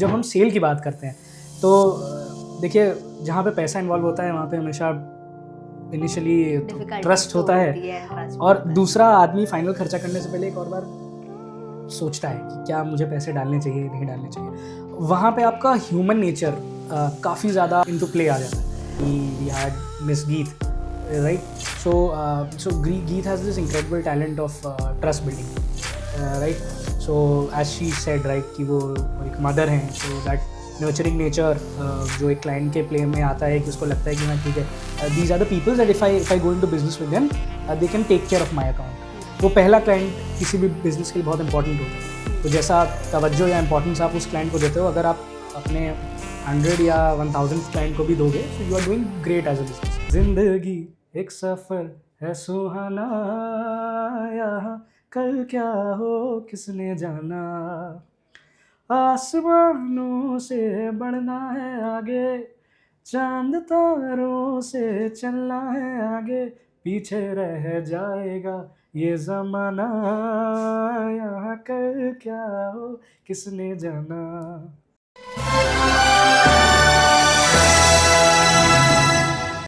जब हम सेल की बात करते हैं तो देखिए जहाँ पे पैसा इन्वॉल्व होता है वहाँ पे हमेशा इनिशियली ट्रस्ट होता है, और दूसरा आदमी फाइनल खर्चा करने से पहले एक और बार सोचता है कि क्या मुझे पैसे डालने चाहिए नहीं डालने चाहिए। वहाँ पे आपका ह्यूमन नेचर काफ़ी ज़्यादा इनटू प्ले आ जाता है। We had miss Geet, right? So Geet has this incredible talent of trust building, right? So as she said, right, कि वो एक मदर हैं, सो दैट नर्चरिंग नेचर जो एक क्लाइंट के प्ले में आता है कि उसको लगता है कि हाँ ठीक है, these are the people that if I go into business with them they can take care of my account. वो पहला क्लाइंट किसी भी बिजनेस के लिए बहुत इंपॉर्टेंट होता है। तो जैसा तवज्जो या इंपॉर्टेंस आप उस क्लाइंट को देते हो, अगर आप अपने 100 या 1000 क्लाइंट को भी दोगे, so you are doing great as a business. जिंदगी एक सफर है सुहाना, यहाँ कल क्या हो किसने जाना, आसमानों से बढ़ना है आगे, चांद तारों से चलना है आगे, पीछे रह जाएगा ये ज़माना, यहाँ कल क्या हो किसने जाना।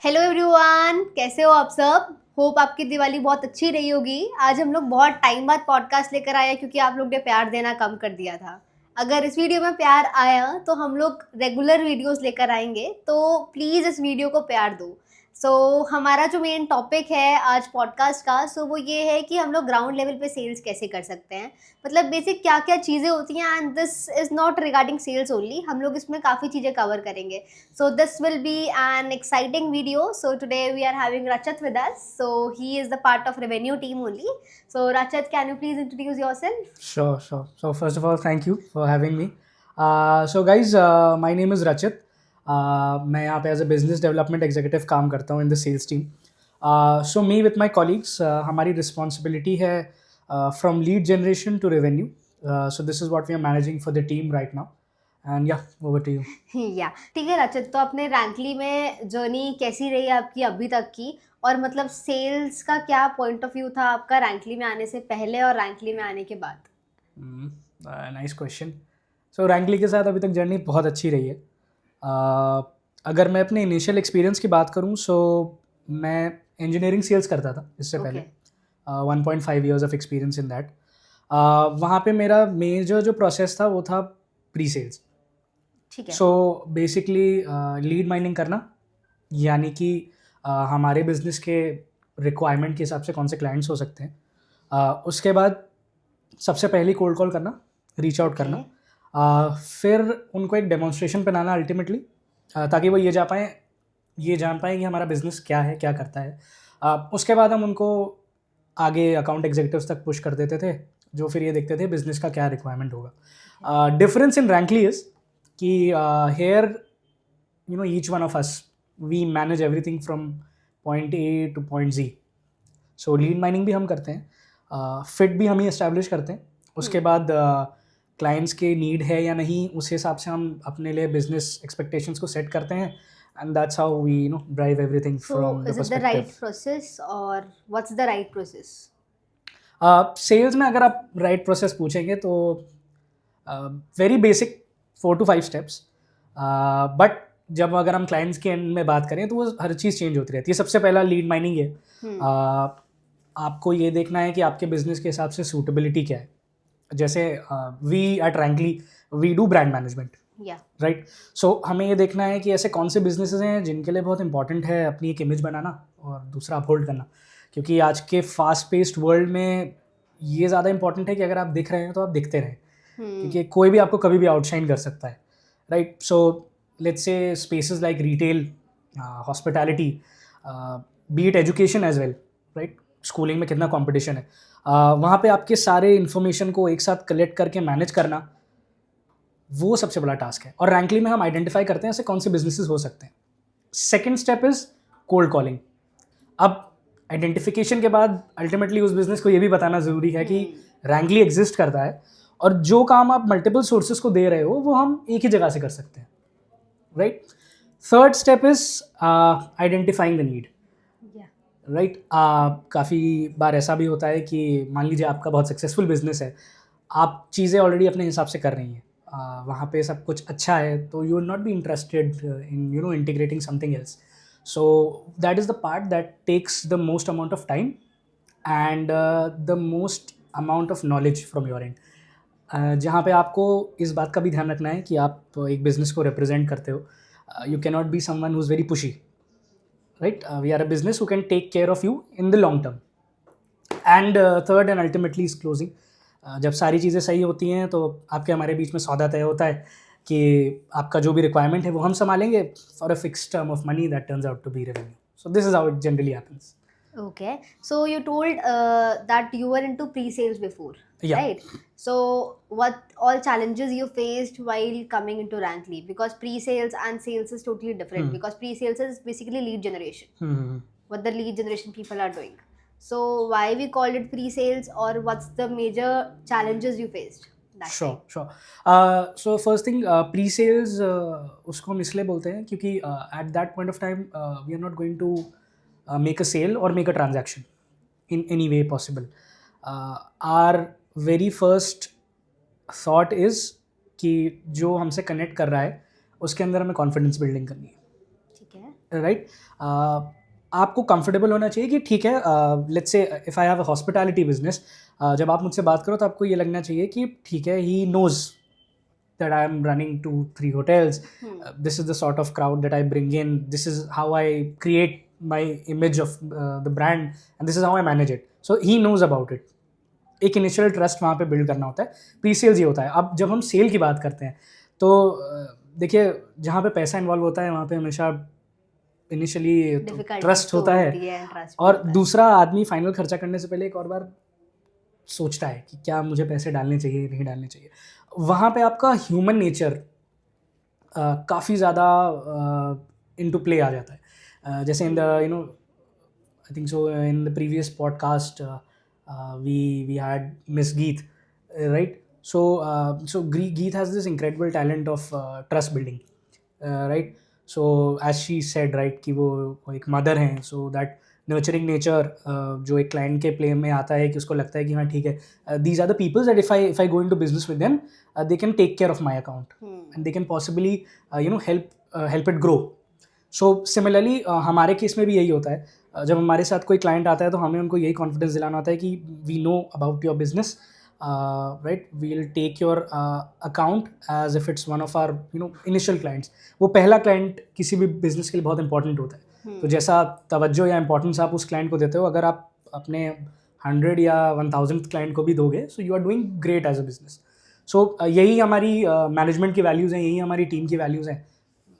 हेलो एवरीवन, कैसे हो आप सब? होप आपकी दिवाली बहुत अच्छी रही होगी। आज हम लोग बहुत टाइम बाद पॉडकास्ट लेकर आए क्योंकि आप लोग ने प्यार देना कम कर दिया था। अगर इस वीडियो में प्यार आया तो हम लोग रेगुलर वीडियोस लेकर आएंगे, तो प्लीज़ इस वीडियो को प्यार दो। हमारा जो मेन टॉपिक है आज पॉडकास्ट का, वो ये है कि हम लोग ग्राउंड लेवल पे सेल्स कैसे कर सकते हैं, मतलब बेसिक क्या क्या चीज़ें होती हैं। And this is not regarding sales only, हम लोग इसमें काफ़ी चीज़ें कवर करेंगे। So this will be an exciting video. So today we are having Rachat with us. So he is the part of revenue team only. So Rachat, can you please introduce yourself? Sure. So first of all, thank you for having me. So guys, my name is Rachit. मैं यहाँ पे as a business development executive काम करता हूँ in the sales team. So me with my colleagues, हमारी responsibility है from lead generation to revenue. So this is what we are managing for the team right now, and yeah over to you. Yeah ठीक है रचित, तो अपने रैंकली में journey कैसी रही आपकी अभी तक की, और मतलब सेल्स का क्या पॉइंट ऑफ व्यू था आपका रैंकली में आने से पहले और रैंकली में आने के बाद? Nice question. सो रैंकली के साथ अभी तक जर्नी बहुत अच्छी रही है। अगर मैं अपने इनिशियल एक्सपीरियंस की बात करूँ, सो मैं इंजीनियरिंग सेल्स करता था इससे पहले। 1.5 years of experience in that. वहाँ पे मेरा मेजर जो प्रोसेस था वो था प्री सेल्स। ठीक है। सो बेसिकली लीड माइनिंग करना, यानी कि हमारे बिजनेस के रिक्वायरमेंट के हिसाब से कौन से क्लाइंट्स हो सकते हैं। उसके बाद सबसे पहले कोल्ड कॉल करना, रीच आउट करना, फिर उनको एक डेमोन्स्ट्रेशन बनाना अल्टीमेटली, ताकि वो ये जान पाएँ कि हमारा बिजनेस क्या है, क्या करता है। उसके बाद हम उनको आगे अकाउंट एग्जीक्यूटिव्स तक पुश कर देते थे, जो फिर ये देखते थे बिजनेस का क्या रिक्वायरमेंट होगा। डिफरेंस इन रैंकली इज कि here you know each one of us we manage everything from point A to point G. So lead mining भी हम करते हैं, फिट भी हम ही एस्टैब्लिश करते हैं। उसके बाद क्लाइंट्स के नीड है या नहीं, उस हिसाब से हम अपने लिए बिजनेस एक्सपेक्टेशंस को सेट करते हैं, and that's how we drive everything from the perspective. So is it the right process or what's the right process? Sales में अगर आप राइट प्रोसेस पूछेंगे तो very basic 4 to 5 steps, but जब अगर हम क्लाइंट्स के एंड में बात करें तो वो हर चीज़ चेंज होती रहती है। सबसे पहला लीड माइनिंग है। आपको ये देखना है कि आपके बिजनेस के हिसाब से सूटेबिलिटी क्या है। जैसे we at Rankly we do brand management, right? So हमें ये देखना है कि ऐसे कौन से बिजनेसेस हैं जिनके लिए बहुत इंपॉर्टेंट है अपनी एक इमेज बनाना और दूसरा अपहोल्ड करना, क्योंकि आज के फास्ट पेस्ड वर्ल्ड में ये ज़्यादा इंपॉर्टेंट है कि अगर आप दिख रहे हैं तो आप दिखते रहें, क्योंकि कोई भी आपको कभी भी आउटशाइन कर सकता है, right? So let's say spaces like retail, hospitality, be it education as well, right? Schooling में कितना कॉम्पिटिशन है, वहाँ पे आपके सारे इन्फॉर्मेशन को एक साथ कलेक्ट करके मैनेज करना, वो सबसे बड़ा टास्क है। और रैंकली में हम आइडेंटिफाई करते हैं ऐसे कौन से बिजनेसेस हो सकते हैं। Second step is cold calling. अब आइडेंटिफिकेशन के बाद अल्टीमेटली उस बिजनेस को ये भी बताना ज़रूरी है कि रैंकली एग्जिस्ट करता है, और जो काम आप मल्टीपल सोर्सेज को दे रहे हो वो हम एक ही जगह से कर सकते हैं, right? Third step is identifying the need, right? काफ़ी बार ऐसा भी होता है कि मान लीजिए आपका बहुत सक्सेसफुल बिजनेस है, आप चीज़ें ऑलरेडी अपने हिसाब से कर रही हैं, वहाँ पे सब कुछ अच्छा है, तो you will not be interested in integrating something else. So that is the part that takes the most amount of time and the most amount of knowledge from your end. जहाँ पे आपको इस बात का भी ध्यान रखना है कि आप एक बिज़नेस को रिप्रेजेंट करते हो. You can not be someone who is very pushy, right? We are a business who can take care of you in the long term. And third and ultimately is closing. जब सारी चीज़ें सही होती हैं तो आपके हमारे बीच में सौदा तय होता है कि आपका जो भी रिक्वायरमेंट है वो हम संभालेंगे for a fix term of money that turns out to be revenue. So this is how it generally happens. Okay, so you told that you were into pre-sales before, Yeah. right? So what all challenges you faced while coming into Rankly? Because pre-sales and sales is totally different. Because pre-sales is basically lead generation. What the lead generation people are doing. So why we called it pre-sales, or what's the major challenges you faced? That Sure, time? sure. So first thing, pre-sales उसको हम इसलिए बोलते हैं क्योंकि at that point of time we are not going to make a sale or make a transaction in any way possible. Our very first thought is कि जो हमसे connect कर रहा है उसके अंदर हमें कॉन्फिडेंस बिल्डिंग करनी है, ठीक है. राइट? आपको कंफर्टेबल होना चाहिए कि ठीक है, let's say if I have a hospitality business, जब आप मुझसे बात करो तो आपको ये लगना चाहिए कि ठीक है, he knows that I am running 2-3 hotels. This is the sort of crowd that I bring in. This is how I create my image of the brand, and this is how I manage it. So he knows about it. एक initial trust वहाँ पे build करना होता है. Pre sales ये होता है. अब जब हम सेल की बात करते हैं तो देखिए, जहाँ पे पैसा इन्वॉल्व होता है वहाँ पे हमेशा इनिशियली ट्रस्ट होता है, और दूसरा आदमी फाइनल खर्चा करने से पहले एक और बार सोचता है कि क्या मुझे पैसे डालने चाहिए नहीं डालने चाहिए. वहाँ पे आपका ह्यूमन नेचर काफ़ी ज़्यादा इनटू प्ले आ जाता है. जैसे in the I think so in the previous podcast we had miss Geet, right? So Geet has this incredible talent of trust building, right? So as she said, right, कि वो एक mother हैं. सो दैट नर्चरिंग नेचर जो एक client के play में आता है कि उसको लगता है कि हाँ ठीक है, these are the peoples that if I go into business with them, they can take care of my account and they can possibly help it grow. So similarly हमारे केस में भी यही होता है. जब हमारे साथ कोई क्लाइंट आता है तो हमें उनको यही कॉन्फिडेंस दिलाना होता है कि we know about your business, right? We'll take your account as if it's one of our initial clients. वो पहला क्लाइंट किसी भी बिजनेस के लिए बहुत इंपॉर्टेंट होता है. तो जैसा तवज्जो या इंपॉर्टेंस आप उस क्लाइंट को देते हो, अगर आप अपने 100 या 1000 क्लाइंट को भी दोगे, so you are doing great as a business. सो यही हमारी मैनेजमेंट की वैल्यूज़ हैं, यही हमारी टीम की वैल्यूज़ हैं.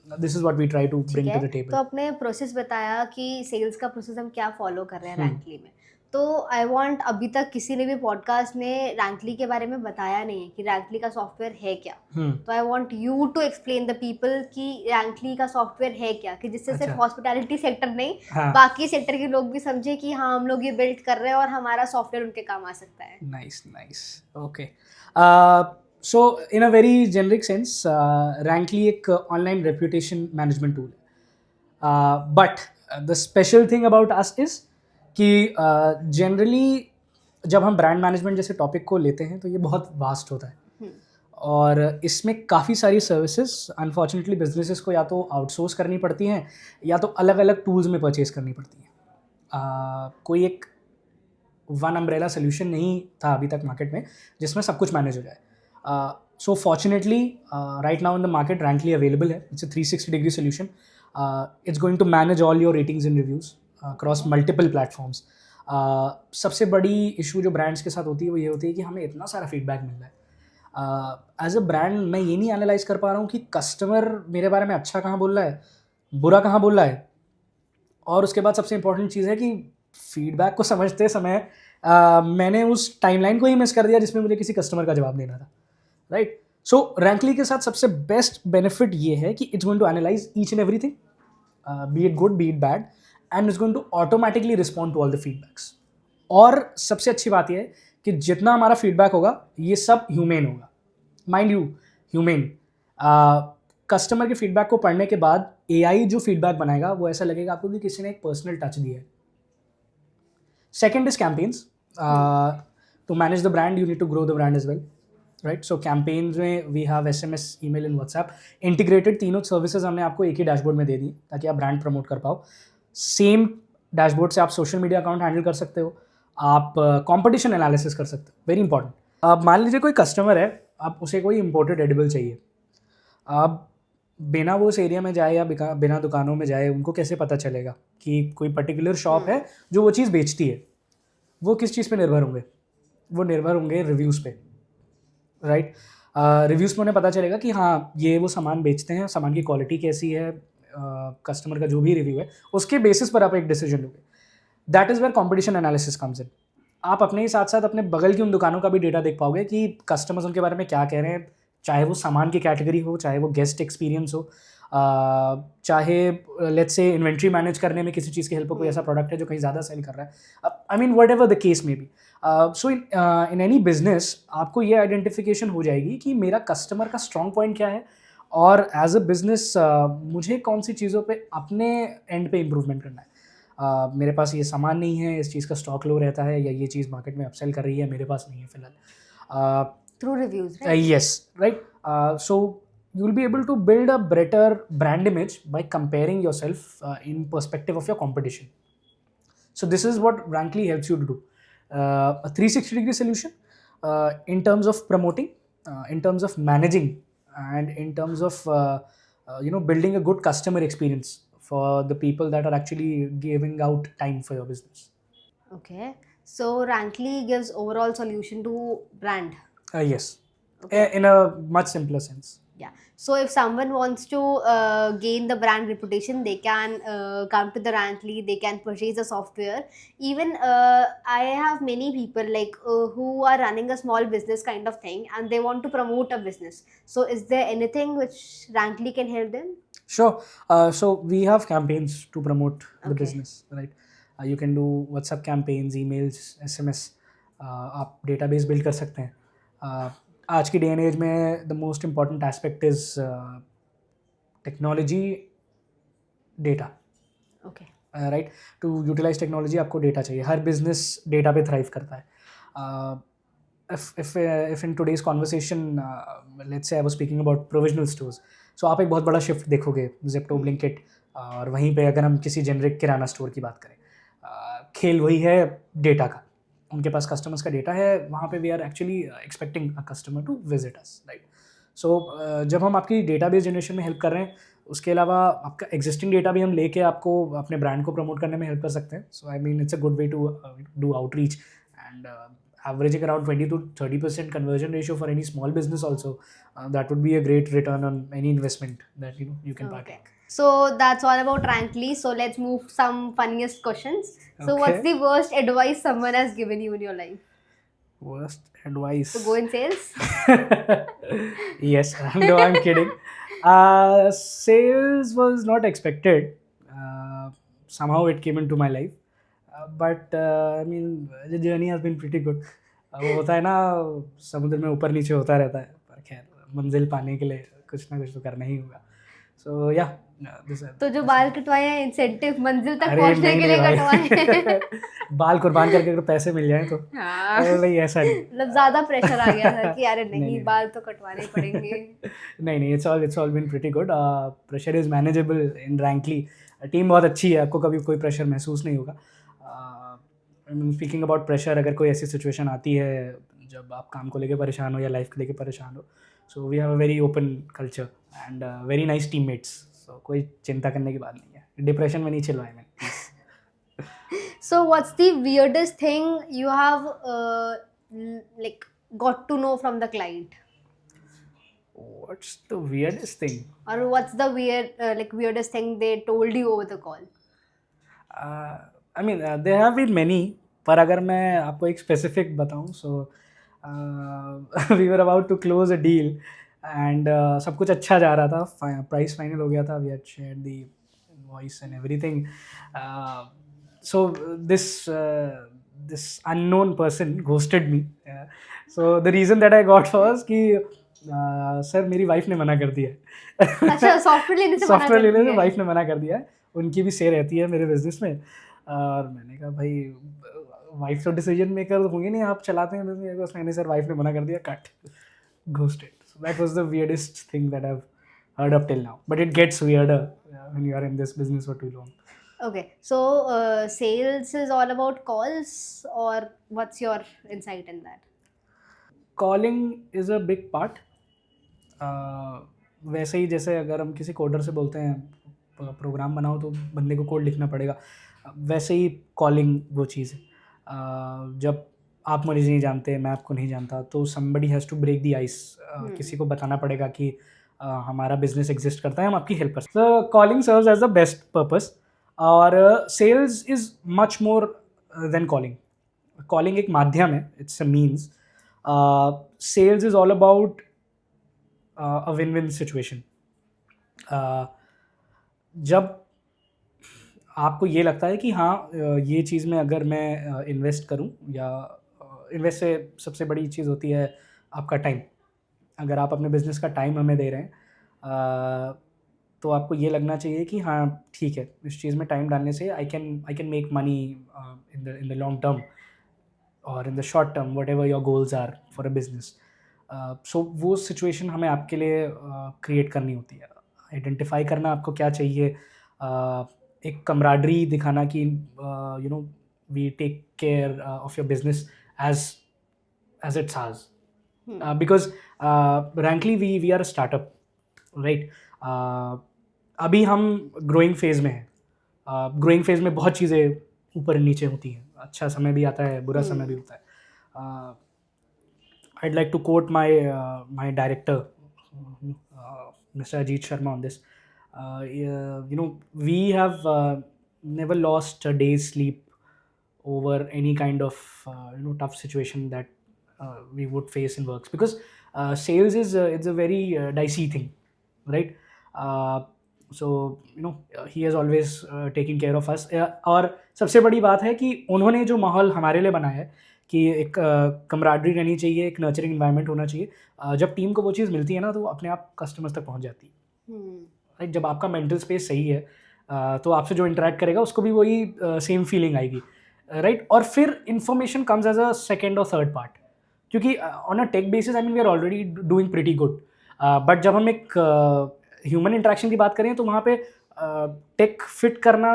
This is what we try to bring to the table. तो आपने प्रोसेस बताया कि सेल्स का प्रोसेस हम क्या फॉलो कर रहे हैं रैंकली में. तो आई वांट, अभी तक किसी ने भी पॉडकास्ट में रैंकली के बारे में बताया नहीं है कि रैंकली का सॉफ्टवेयर है क्या. तो I want you to explain the people कि रैंकली का सॉफ्टवेयर है क्या, कि जिससे सिर्फ हॉस्पिटैलिटी सेक्टर नहीं, बाकी सेक्टर के लोग भी समझे कि हाँ, हम लोग ये बिल्ड कर रहे हैं और हमारा सॉफ्टवेयर उनके काम आ सकता है. Nice. Okay. So in a very generic sense, Rankly एक online reputation management tool है. But the special thing about us is कि generally जब हम brand management जैसे topic को लेते हैं तो ये बहुत vast होता है, और इसमें काफ़ी सारी services unfortunately businesses को या तो outsource करनी पड़ती हैं या तो अलग अलग tools में purchase करनी पड़ती हैं. कोई एक one umbrella solution नहीं था अभी तक market में जिसमें सब कुछ manage हो जाए. So fortunately, right now in the market, Rankly available है. It's a 360-degree solution. It's going to manage all your ratings and reviews across multiple platforms. सबसे बड़ी issue जो brands के साथ होती है वो ये होती है कि हमें इतना सारा feedback मिल रहा है. As a brand मैं ये नहीं analyze कर पा रहा हूँ कि customer मेरे बारे में अच्छा कहाँ बोल रहा है, बुरा कहाँ बोल रहा है. और उसके बाद सबसे important चीज़ है कि feedback को समझते समय मैंने उस timeline को ही miss कर दिया जिसमें मुझे किसी customer का जवाब देना था. राइट? सो रैंकली के साथ सबसे बेस्ट बेनिफिट ये है कि it's going to analyse each and everything, be it good be it bad, and it's going to automatically respond to all the feedbacks. और सबसे अच्छी बात यह है कि जितना हमारा फीडबैक होगा ये सब ह्यूमेन होगा. Mind you, humane. कस्टमर के फीडबैक को पढ़ने के बाद AI जो फीडबैक बनाएगा वो ऐसा लगेगा आपको कि किसी ने एक पर्सनल टच दिया है. Second is campaigns. To manage the brand you need to grow the brand as well, right. So campaigns में we have SMS, email and WhatsApp integrated. तीनों सर्विसेज हमने आपको एक ही डैशबोर्ड में दे दी ताकि आप ब्रांड प्रमोट कर पाओ. सेम डैशबोर्ड से आप सोशल मीडिया अकाउंट हैंडल कर सकते हो, आप कंपटीशन एनालिसिस कर सकते हो. Very important. अब मान लीजिए कोई कस्टमर है, आप उसे कोई इंपोर्टेड एडिबल चाहिए. आप बिना वो उस एरिया में जाए या बिना दुकानों में जाए उनको कैसे पता चलेगा कि कोई पर्टिकुलर शॉप है जो वो चीज़ बेचती है? वो किस चीज़ पे निर्भर होंगे? वो निर्भर होंगे रिव्यूज़ पे, राइट. रिव्यूज़ में उन्हें पता चलेगा कि हाँ ये वो सामान बेचते हैं, सामान की क्वालिटी कैसी है, कस्टमर का जो भी रिव्यू है उसके बेसिस पर आप एक डिसीजन लोगे. That is where competition analysis comes in. आप अपने ही साथ साथ अपने बगल की उन दुकानों का भी डेटा देख पाओगे कि कस्टमर्स उनके बारे में क्या कह रहे हैं, चाहे वो सामान की कैटेगरी हो, चाहे वो गेस्ट एक्सपीरियंस हो, चाहे लेट्स से इन्वेंट्री मैनेज करने में किसी चीज़ की हेल्प हो, कोई ऐसा प्रोडक्ट है जो कहीं ज़्यादा सेल कर रहा है. I mean whatever the case में be. So in any business आपको ये आइडेंटिफिकेशन हो जाएगी कि मेरा कस्टमर का स्ट्रॉन्ग पॉइंट क्या है और एज अ बिजनेस मुझे कौन सी चीज़ों पे अपने एंड पे इम्प्रूवमेंट करना है. मेरे पास ये सामान नहीं है, इस चीज़ का स्टॉक लो रहता है, या ये चीज़ मार्केट में अपसेल कर रही है, मेरे पास नहीं है फिलहाल. Through reviews, right? Yes, right. So you'll be able to build a better brand image by comparing yourself in perspective of your competition. So this is what Rankly helps you to do. A 360-degree solution in terms of promoting, in terms of managing, and in terms of building a good customer experience for the people that are actually giving out time for your business. Okay. So Rankly gives overall solution to brand. Yes. Okay. In a much simpler sense. Yeah. So if someone wants to gain the brand reputation, they can come to the Rankly. They can purchase the software. Even I have many people like who are running a small business kind of thing, and they want to promote a business. So is there anything which Rankly can help them? Sure. So we have campaigns to promote the Okay. business, right? You can do WhatsApp campaigns, emails, SMS. आप database build कर सकते हैं. आज की day and age में the most important aspect is technology, data, Okay. Right. To utilise technology आपको data चाहिए. हर बिजनेस डेटा पे थ्राइव करता है. if in today's conversation let's say I was speaking about provisional stores, so आप एक बहुत बड़ा शिफ्ट देखोगे Zepto, Blinkit, और वहीं पे अगर हम किसी जेनरिक किराना स्टोर की बात करें, खेल वही है डेटा का. उनके पास कस्टमर्स का डेटा है, वहाँ पे we are actually expecting a customer to visit us, right. So जब हम आपकी डेटाबेस जनरेशन में हेल्प कर रहे हैं, उसके अलावा आपका एग्जिस्टिंग डेटा भी हम लेके आपको अपने ब्रांड को प्रमोट करने में हेल्प कर सकते हैं. So I mean it's a good way to do outreach and averaging around 20 to 30% conversion ratio for any small business also. That would be a great return on any investment that you can Okay. partake. So that's all about Rankly. So let's move some funniest questions. So Okay. what's the worst advice someone has given you in your life? Worst advice. To go in sales? Yes, no, I'm kidding. Sales was not expected. Somehow it came into my life. But I mean, the journey has been pretty good. वो होता है ना, समुद्र में ऊपर नीचे होता रहता है, पर खैर मंजिल पाने के लिए कुछ ना कुछ तो करना ही होगा. सो या तो जो बाल कटवाए हैं इंसेंटिव मंजिल तक अरे पहुंचने नहीं के लिए नहीं कटवाए हैं. बाल कुर्बान करके अगर पैसे मिल जाए तो हाँ. नहीं, ऐसा नहीं. मतलब ज्यादा प्रेशर आ गया था कि अरे नहीं, नहीं नहीं. बाल तो कटवाने पड़ेंगे. नहीं, it's all been pretty good. Pressure is manageable in Rankly. Team बहुत अच्छी है, आपको कभी कोई प्रेशर महसूस नहीं होगा. स्पीकिंग अबाउट प्रेशर, अगर कोई ऐसी सिचुएशन आती है जब आप काम को लेके परेशान हो या लाइफ को लेके परेशान हो, so we have a very open culture and very nice teammates. So कोई चिंता करने की बात नहीं है. डिप्रेशन में नहीं चिल्लाए मैं. So what's the weirdest thing you have like got to know from the client? What's the weirdest thing? Or what's the weirdest thing they told you over the call? I mean, there have been many, पर अगर मैं आपको एक specific बताऊं, so we were about to close a deal and सब कुछ अच्छा जा रहा था, प्राइस फाइनल हो गया था, we had shared the invoice and everything. So this unknown person ghosted me. So the reason that I got was कि सर मेरी वाइफ ने मना कर दिया है. अच्छा, सॉफ्टवेयर लेने से सॉफ्टवेयर लेने से वाइफ ने मना कर दिया है. उनकी भी से रहती है मेरे बिजनेस में. और मैंने कहा भाई वाइफ तो डिसीजन मेकर होंगे नहीं, आप चलाते हैं बिजनेस. उसने सर वाइफ ने मना कर दिया, cut. ghosted. So that was the weirdest thing that I've heard up till now. But it gets weirder when you are in this business for too long. Okay, so sales is all about calls, or what's your insight in that? Calling is a big part. वैसे ही जैसे अगर हम किसी coder से बोलते हैं programme बनाओ तो बंदे को कोड लिखना पड़ेगा, वैसे ही कॉलिंग वो चीज़ है. जब आप मुझे नहीं जानते, मैं आपको नहीं जानता, तो somebody has to break the ice. किसी को बताना पड़ेगा कि हमारा बिजनेस एग्जिस्ट करता है, हम आपकी हेल्प कर सकते हैं. So calling serves as the best purpose. और sales is much more than calling. Calling एक माध्यम है, it's a means. Sales is all about a win win situation. जब आपको ये लगता है कि हाँ ये चीज़ में अगर मैं इन्वेस्ट करूँ, या इन्वेस्ट से सबसे बड़ी चीज़ होती है आपका टाइम. अगर आप अपने बिजनेस का टाइम हमें दे रहे हैं, तो आपको ये लगना चाहिए कि हाँ ठीक है, इस चीज़ में टाइम डालने से I can make money in the long term और in the short term, whatever your goals are for a business. So वो सिचुएशन हमें आपके लिए क्रिएट करनी होती है. आइडेंटिफाई करना आपको क्या चाहिए, एक कमराडरी दिखाना कि you know we take care of your business as it's ours. Because frankly we are a startup, right? अभी हम ग्रोइंग फेज़ में हैं. ग्रोइंग फेज़ में बहुत चीज़ें ऊपर नीचे होती हैं, अच्छा समय भी आता है, बुरा समय भी होता है. I'd like to quote my director, Mr. Ajit Sharma, on this. You know, we have never lost a day's sleep over any kind of tough situation that we would face in works, because sales is it's a very dicey thing, right? So you know he has always taken care of us. और सबसे बड़ी बात है कि उन्होंने जो माहौल हमारे लिए बनाया है कि एक कमराडरी रहनी चाहिए, एक नर्चरिंग इन्वायरमेंट होना चाहिए. जब टीम को वो चीज़ मिलती है ना, तो वो अपने आप कस्टमर्स तक पहुंच जाती है. राइट, जब आपका मेंटल स्पेस सही है, तो आपसे जो इंटरेक्ट करेगा उसको भी वही सेम फीलिंग आएगी, राइट? और फिर information comes as a second और थर्ड पार्ट, क्योंकि on a tech basis I mean we are already doing pretty good. But जब हम एक ह्यूमन इंटरेक्शन की बात करें तो वहाँ पे टेक फिट करना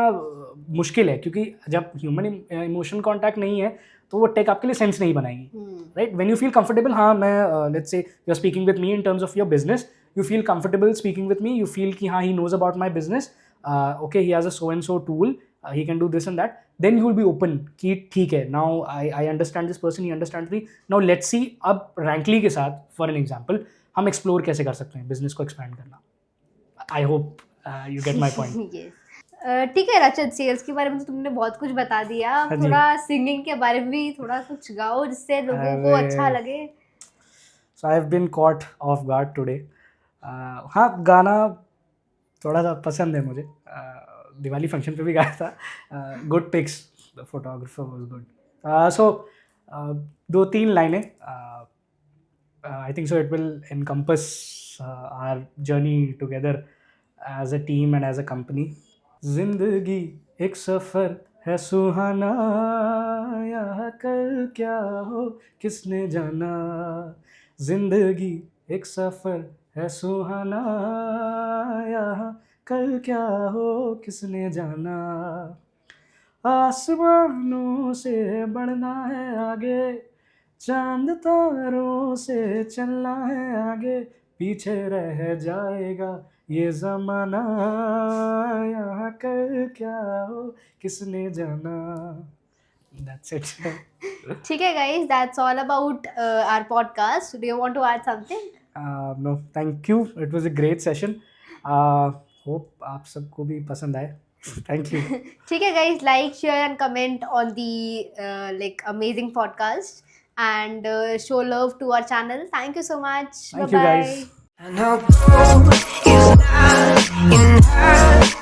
मुश्किल है, क्योंकि जब ह्यूमन इमोशन कॉन्टैक्ट नहीं है तो वो टेक आपके लिए सेंस नहीं बनाएगी, right? When you feel comfortable, हाँ मैं let's say you are speaking with me in terms of your business, you feel comfortable speaking with me, you feel कि हाँ he knows about my business, okay he has a so and so tool, he can do this and that, then you will be open कि ठीक है, now I understand this person, he understands me, now let's see. अब रैंकली के साथ for an example हम explore कैसे कर सकते हैं बिजनेस को एक्सपैंड करना. I hope you get my point. ठीक है रचित, सेल्स के बारे में तो तुमने बहुत कुछ बता दिया. थोड़ा सिंगिंग के बारे में भी थोड़ा कुछ गाओ जिससे लोगों को अच्छा लगे. So I have been caught off guard today. हाँ, गाना थोड़ा सा पसंद है मुझे. दिवाली फंक्शन पे भी गाया था. Good pics, the photographer was good. So 2-3 लाइनें, I think so it will encompass our journey together as a team and as a company. जिंदगी एक सफ़र है सुहाना, यहाँ कल क्या हो किसने जाना. जिंदगी एक सफ़र है सुहाना, यहाँ कल क्या हो किसने जाना. आसमानों से बढ़ना है आगे, चांद तारों से चलना है आगे, पीछे रह जाएगा ये ज़माना, यहाँ कल क्या हो किसने जाना. That's it. ठीक है guys, that's all about our podcast. Do you want to add something? No, thank you. It was a great session. Hope आप सबको भी पसंद आए. Thank you. ठीक है guys, like, share and comment on the like amazing podcast and show love to our channel. Thank you so much. Thank you guys. And our goal is not in her.